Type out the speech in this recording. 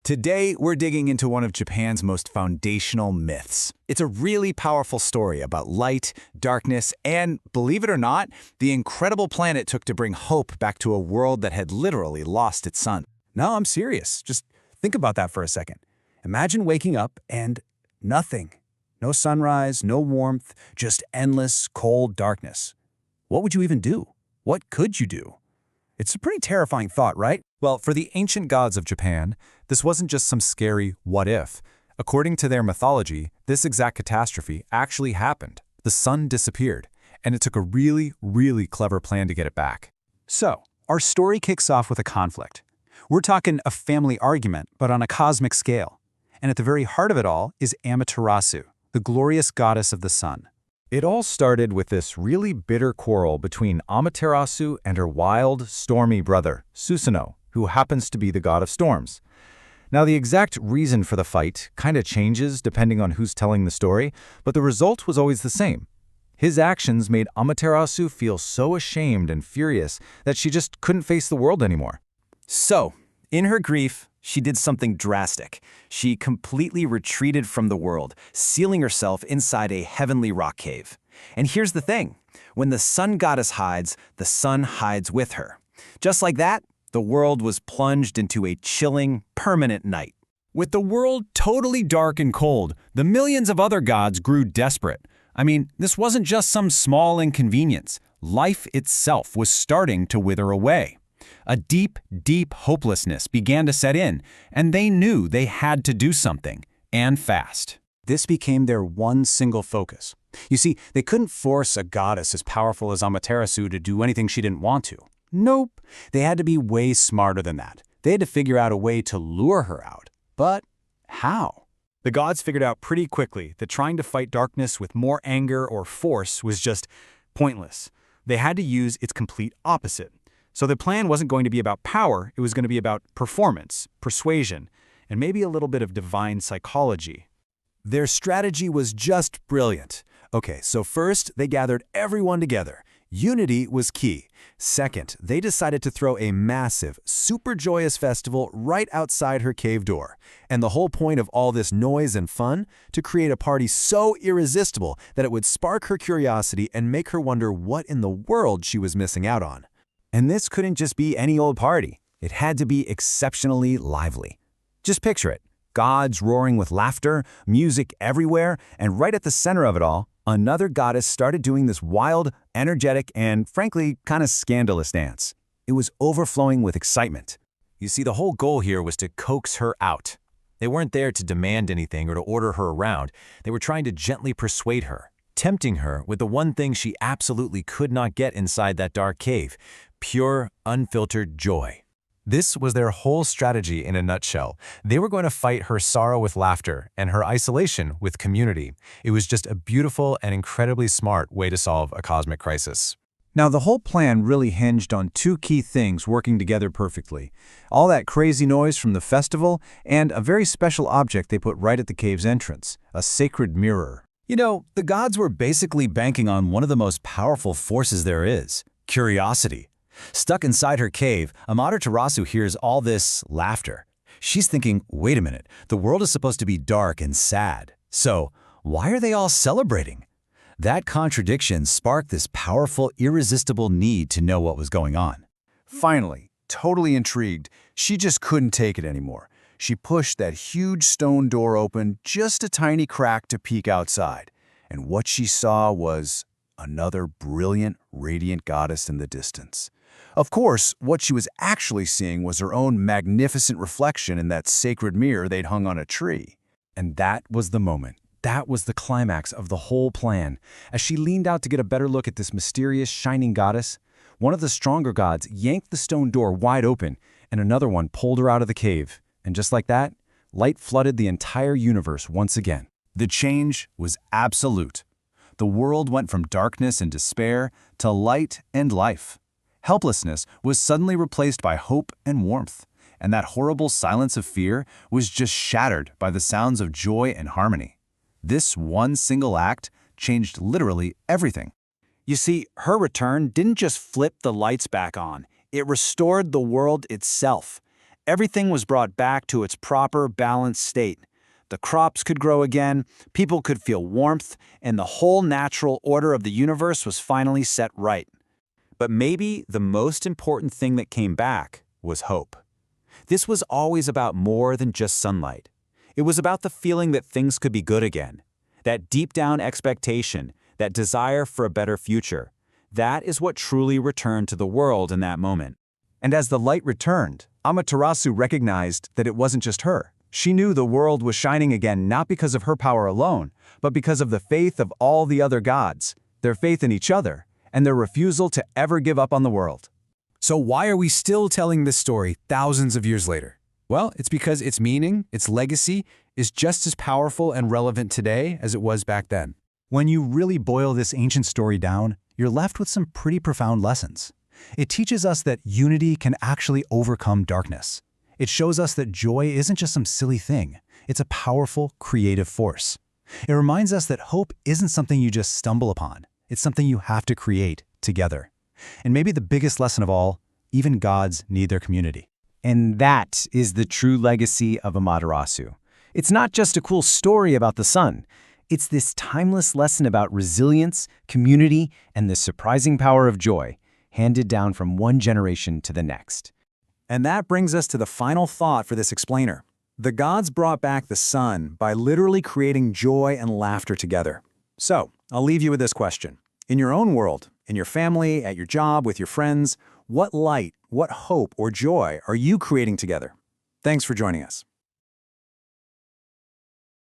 Today, we're digging into one of Japan's most foundational myths. It's a really powerful story about light, darkness, and, believe it or not, the incredible plan it took to bring hope back to a world that had literally lost its sun. No, I'm serious. Just think about that for a second. Imagine waking up and nothing. No sunrise, no warmth, just endless, cold darkness. What would you even do? What could you do? It's a pretty terrifying thought, right? Well, for the ancient gods of Japan, this wasn't just some scary what if. According to their mythology, this exact catastrophe actually happened. The sun disappeared, and it took a really, really clever plan to get it back. So, our story kicks off with a conflict. We're talking a family argument, but on a cosmic scale. And at the very heart of it all is Amaterasu, the glorious goddess of the sun. It all started with this really bitter quarrel between Amaterasu and her wild, stormy brother, Susanoo, who happens to be the god of storms. Now, the exact reason for the fight kind of changes depending on who's telling the story, but the result was always the same. His actions made Amaterasu feel so ashamed and furious that she just couldn't face the world anymore. So, in her grief, she did something drastic. She completely retreated from the world, sealing herself inside a heavenly rock cave. And here's the thing. When the sun goddess hides, the sun hides with her. Just like that, the world was plunged into a chilling, permanent night. With the world totally dark and cold, the millions of other gods grew desperate. I mean, this wasn't just some small inconvenience. Life itself was starting to wither away. A deep, deep hopelessness began to set in, and they knew they had to do something, and fast. This became their one single focus. You see, they couldn't force a goddess as powerful as Amaterasu to do anything she didn't want to. Nope. They had to be way smarter than that. They had to figure out a way to lure her out. But how? The gods figured out pretty quickly that trying to fight darkness with more anger or force was just pointless. They had to use its complete opposite. So the plan wasn't going to be about power, it was going to be about performance, persuasion, and maybe a little bit of divine psychology. Their strategy was just brilliant. Okay, so first, they gathered everyone together. Unity was key. Second, they decided to throw a massive, super joyous festival right outside her cave door. And the whole point of all this noise and fun? To create a party so irresistible that it would spark her curiosity and make her wonder what in the world she was missing out on. And this couldn't just be any old party. It had to be exceptionally lively. Just picture it. Gods roaring with laughter, music everywhere, and right at the center of it all, another goddess started doing this wild, energetic, and frankly, kind of scandalous dance. It was overflowing with excitement. You see, the whole goal here was to coax her out. They weren't there to demand anything or to order her around. They were trying to gently persuade her, tempting her with the one thing she absolutely could not get inside that dark cave: pure, unfiltered joy. This was their whole strategy in a nutshell. They were going to fight her sorrow with laughter and her isolation with community. It was just a beautiful and incredibly smart way to solve a cosmic crisis. Now, the whole plan really hinged on two key things working together perfectly. All that crazy noise from the festival and a very special object they put right at the cave's entrance, a sacred mirror. You know, the gods were basically banking on one of the most powerful forces there is: curiosity. Stuck inside her cave, Amaterasu hears all this laughter. She's thinking, wait a minute, the world is supposed to be dark and sad. So, why are they all celebrating? That contradiction sparked this powerful, irresistible need to know what was going on. Finally, totally intrigued, she just couldn't take it anymore. She pushed that huge stone door open just a tiny crack to peek outside. And what she saw was another brilliant, radiant goddess in the distance. Of course, what she was actually seeing was her own magnificent reflection in that sacred mirror they'd hung on a tree. And that was the moment. That was the climax of the whole plan. As she leaned out to get a better look at this mysterious, shining goddess, one of the stronger gods yanked the stone door wide open, and another one pulled her out of the cave. And just like that, light flooded the entire universe once again. The change was absolute. The world went from darkness and despair to light and life. Helplessness was suddenly replaced by hope and warmth, and that horrible silence of fear was just shattered by the sounds of joy and harmony. This one single act changed literally everything. You see, her return didn't just flip the lights back on, it restored the world itself. Everything was brought back to its proper, balanced state. The crops could grow again, people could feel warmth, and the whole natural order of the universe was finally set right. But maybe the most important thing that came back was hope. This was always about more than just sunlight. It was about the feeling that things could be good again. That deep down expectation, that desire for a better future. That is what truly returned to the world in that moment. And as the light returned, Amaterasu recognized that it wasn't just her. She knew the world was shining again not because of her power alone, but because of the faith of all the other gods, their faith in each other, and their refusal to ever give up on the world. So why are we still telling this story thousands of years later? Well, it's because its meaning, its legacy, is just as powerful and relevant today as it was back then. When you really boil this ancient story down, you're left with some pretty profound lessons. It teaches us that unity can actually overcome darkness. It shows us that joy isn't just some silly thing. It's a powerful, creative force. It reminds us that hope isn't something you just stumble upon. It's something you have to create together. And maybe the biggest lesson of all, even gods need their community. And that is the true legacy of Amaterasu. It's not just a cool story about the sun. It's this timeless lesson about resilience, community, and the surprising power of joy, handed down from one generation to the next. And that brings us to the final thought for this explainer. The gods brought back the sun by literally creating joy and laughter together. So, I'll leave you with this question. In your own world, in your family, at your job, with your friends, what light, what hope or joy are you creating together? Thanks for joining us.